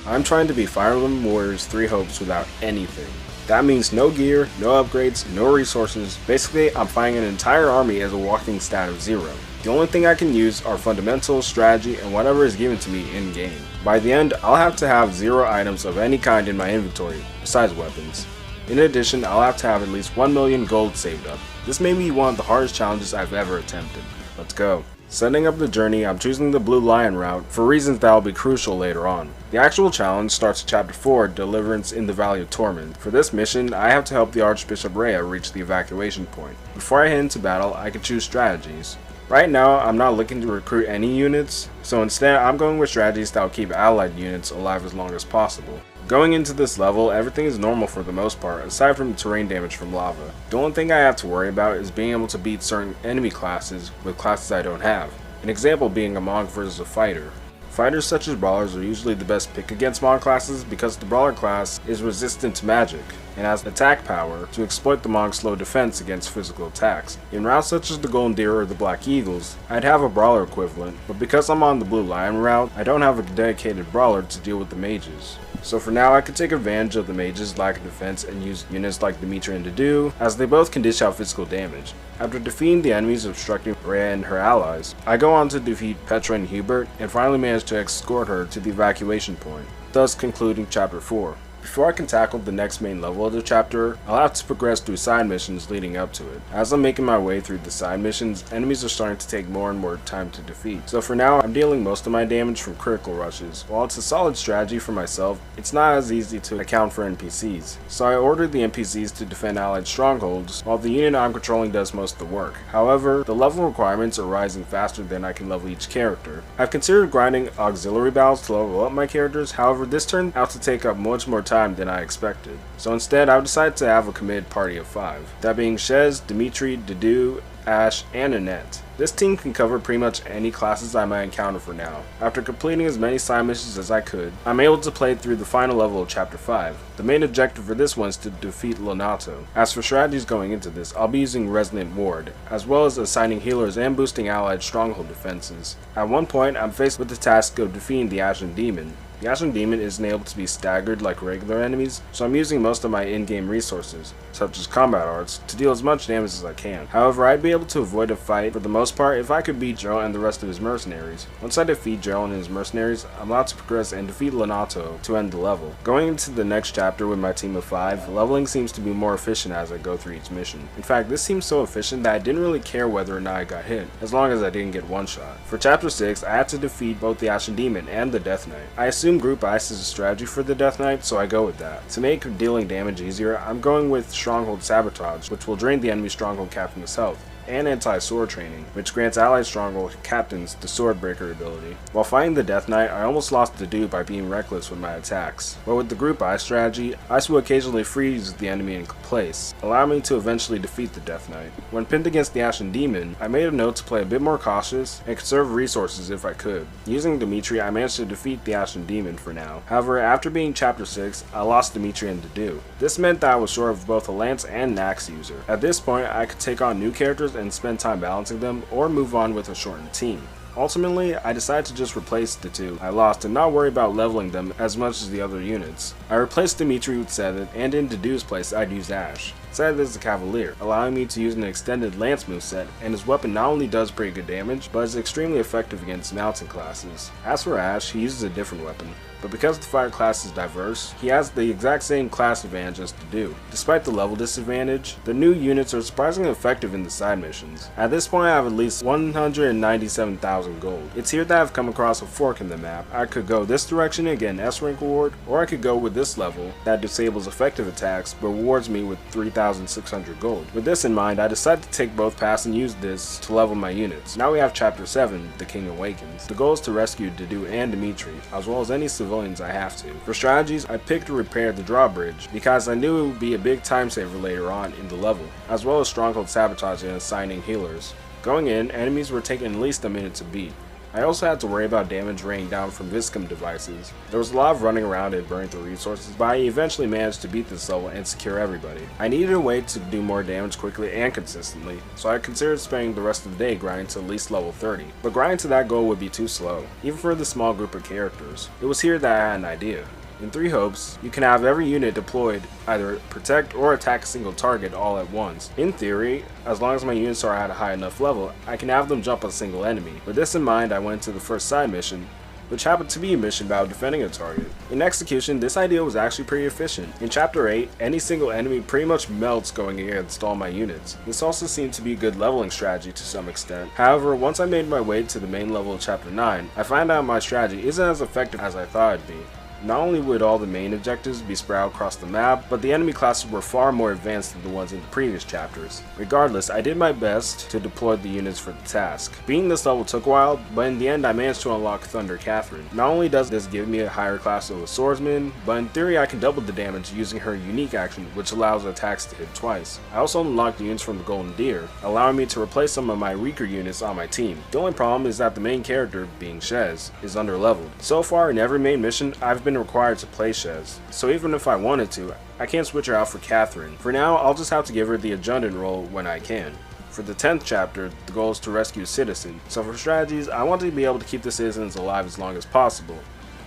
I'm trying to beat Fire Emblem Warriors 3 Hopes without anything. That means no gear, no upgrades, no resources. Basically, I'm fighting an entire army as a walking stat of 0. The only thing I can use are fundamentals, strategy, and whatever is given to me in game. By the end, I'll have to have 0 items of any kind in my inventory, besides weapons. In addition, I'll have to have at least 1 million gold saved up. This may be one of the hardest challenges I've ever attempted. Let's go. Setting up the journey, I'm choosing the Blue Lion route for reasons that will be crucial later on. The actual challenge starts at Chapter 4, Deliverance in the Valley of Torment. For this mission, I have to help the Archbishop Rhea reach the evacuation point. Before I head into battle, I can choose strategies. Right now, I'm not looking to recruit any units, so instead I'm going with strategies that will keep allied units alive as long as possible. Going into this level, everything is normal for the most part, aside from the terrain damage from lava. The only thing I have to worry about is being able to beat certain enemy classes with classes I don't have. An example being a Monk versus a Fighter. Fighters such as Brawlers are usually the best pick against Monk classes because the Brawler class is resistant to magic and has attack power to exploit the Monk's low defense against physical attacks. In routes such as the Golden Deer or the Black Eagles, I'd have a Brawler equivalent, but because I'm on the Blue Lion route, I don't have a dedicated Brawler to deal with the mages. So for now, I could take advantage of the mages' lack of defense and use units like Dimitri and Dedu, as they both can dish out physical damage. After defeating the enemies obstructing Rhea and her allies, I go on to defeat Petra and Hubert, and finally manage to escort her to the evacuation point, thus concluding Chapter 4. Before I can tackle the next main level of the chapter, I'll have to progress through side missions leading up to it. As I'm making my way through the side missions, enemies are starting to take more and more time to defeat. So for now, I'm dealing most of my damage from critical rushes. While it's a solid strategy for myself, it's not as easy to account for NPCs. So I ordered the NPCs to defend allied strongholds, while the unit I'm controlling does most of the work. However, the level requirements are rising faster than I can level each character. I've considered grinding auxiliary battles to level up my characters, however this turned out to take up much more time than I expected. So instead, I've decided to have a committed party of 5. That being Shez, Dimitri, Dedu, Ash, and Annette. This team can cover pretty much any classes I might encounter for now. After completing as many side missions as I could, I'm able to play through the final level of Chapter 5. The main objective for this one is to defeat Lonato. As for strategies going into this, I'll be using Resonant Ward, as well as assigning healers and boosting allied stronghold defenses. At one point, I'm faced with the task of defeating the Ashen Demon. The Ashen Demon isn't able to be staggered like regular enemies, so I'm using most of my in-game resources, such as combat arts, to deal as much damage as I can. However, I'd be able to avoid a fight for the most part if I could beat Joe and the rest of his mercenaries. Once I defeat Joe and his mercenaries, I'm allowed to progress and defeat Lonato to end the level. Going into the next chapter with my team of 5, leveling seems to be more efficient as I go through each mission. In fact, this seems so efficient that I didn't really care whether or not I got hit, as long as I didn't get one shot. For Chapter 6, I had to defeat both the Ashen Demon and the Death Knight. I assume Group Ice is a strategy for the Death Knight, so I go with that. To make dealing damage easier, I'm going with Stronghold Sabotage, which will drain the enemy Stronghold Captain's health, and Anti-Sword Training, which grants allied stronghold captains the Sword Breaker ability. While fighting the Death Knight, I almost lost the dude by being reckless with my attacks. But with the Group Ice strategy, Ice will occasionally freeze the enemy in place, allowing me to eventually defeat the Death Knight. When pinned against the Ashen Demon, I made a note to play a bit more cautious and conserve resources if I could. Using Dimitri, I managed to defeat the Ashen Demon for now. However, after beating Chapter 6, I lost Dimitri and Dedu. This meant that I was short of both a Lance and an Axe user. At this point, I could take on new characters and spend time balancing them, or move on with a shortened team. Ultimately, I decided to just replace the two I lost and not worry about leveling them as much as the other units. I replaced Dimitri with Sethith, and in Dedu's place I'd use Ash. Sethith is a Cavalier, allowing me to use an extended Lance moveset, and his weapon not only does pretty good damage, but is extremely effective against mountain classes. As for Ash, he uses a different weapon, but because the fire class is diverse, he has the exact same class advantage as Dedu. Despite the level disadvantage, the new units are surprisingly effective in the side missions. At this point I have at least 197,000 gold. It's here that I've come across a fork in the map. I could go this direction and get an S rank reward, or I could go with this level that disables effective attacks but rewards me with 3,600 gold. With this in mind, I decided to take both paths and use this to level my units. Now we have Chapter 7, The King Awakens. The goal is to rescue Dedu and Dimitri, as well as any civilians I have to. For strategies, I picked to repair the drawbridge because I knew it would be a big time saver later on in the level, as well as Stronghold Sabotage and assigning healers. Going in, enemies were taking at least a minute to beat. I also had to worry about damage raining down from Viscom devices. There was a lot of running around and burning through resources, but I eventually managed to beat this level and secure everybody. I needed a way to do more damage quickly and consistently, so I considered spending the rest of the day grinding to at least level 30. But grinding to that goal would be too slow, even for the small group of characters. It was here that I had an idea. In 3 hopes, you can have every unit deployed either protect or attack a single target all at once. In theory, as long as my units are at a high enough level, I can have them jump a single enemy. With this in mind, I went to the first side mission, which happened to be a mission about defending a target. In execution, this idea was actually pretty efficient. In Chapter 8, any single enemy pretty much melts going against all my units. This also seemed to be a good leveling strategy to some extent. However, once I made my way to the main level of Chapter 9, I found out my strategy isn't as effective as I thought it'd be. Not only would all the main objectives be spread out across the map, but the enemy classes were far more advanced than the ones in the previous chapters. Regardless, I did my best to deploy the units for the task. Beating this level took a while, but in the end I managed to unlock Thunder Catherine. Not only does this give me a higher class of a swordsman, but in theory I can double the damage using her unique action, which allows attacks to hit twice. I also unlocked units from the Golden Deer, allowing me to replace some of my weaker units on my team. The only problem is that the main character, being Shez, is underleveled. So far in every main mission, I've been required to play Shez, so even if I wanted to, I can't switch her out for Catherine. For now, I'll just have to give her the adjutant role when I can. For the 10th chapter, the goal is to rescue a citizen, so for strategies, I want to be able to keep the citizens alive as long as possible.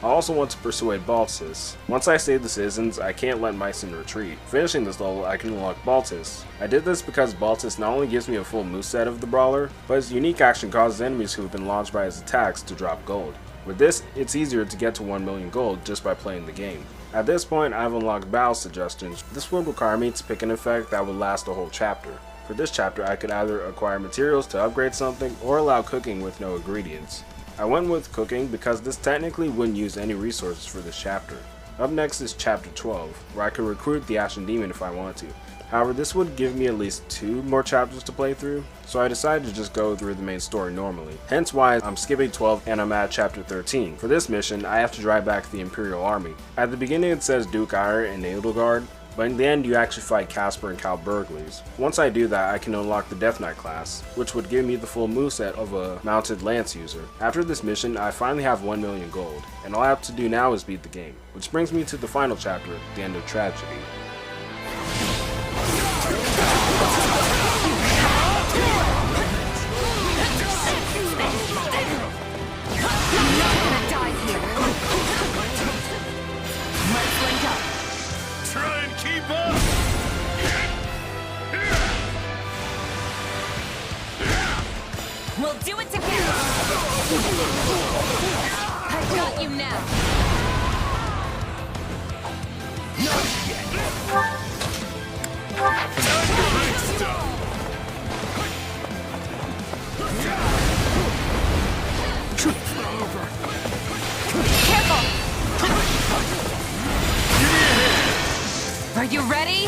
I also want to persuade Baltus. Once I save the citizens, I can't let Mycen retreat. Finishing this level, I can unlock Baltus. I did this because Baltus not only gives me a full moveset of the brawler, but his unique action causes enemies who have been launched by his attacks to drop gold. With this, it's easier to get to 1 million gold just by playing the game. At this point, I've unlocked battle suggestions. This would require me to pick an effect that would last a whole chapter. For this chapter, I could either acquire materials to upgrade something or allow cooking with no ingredients. I went with cooking because this technically wouldn't use any resources for this chapter. Up next is chapter 12, where I could recruit the Ashen Demon if I wanted to. However, this would give me at least 2 more chapters to play through, so I decided to just go through the main story normally. Hence why I'm skipping 12 and I'm at chapter 13. For this mission, I have to drive back the Imperial Army. At the beginning it says Duke Ire and Edelgard, but in the end you actually fight Casper and Cal Burgleys. Once I do that, I can unlock the Death Knight class, which would give me the full moveset of a mounted lance user. After this mission, I finally have 1 million gold, and all I have to do now is beat the game. Which brings me to the final chapter, the end of Tragedy. Try and keep up! We'll do it together! I got you now! Not yet! Time to break stuff! Careful! Are you ready?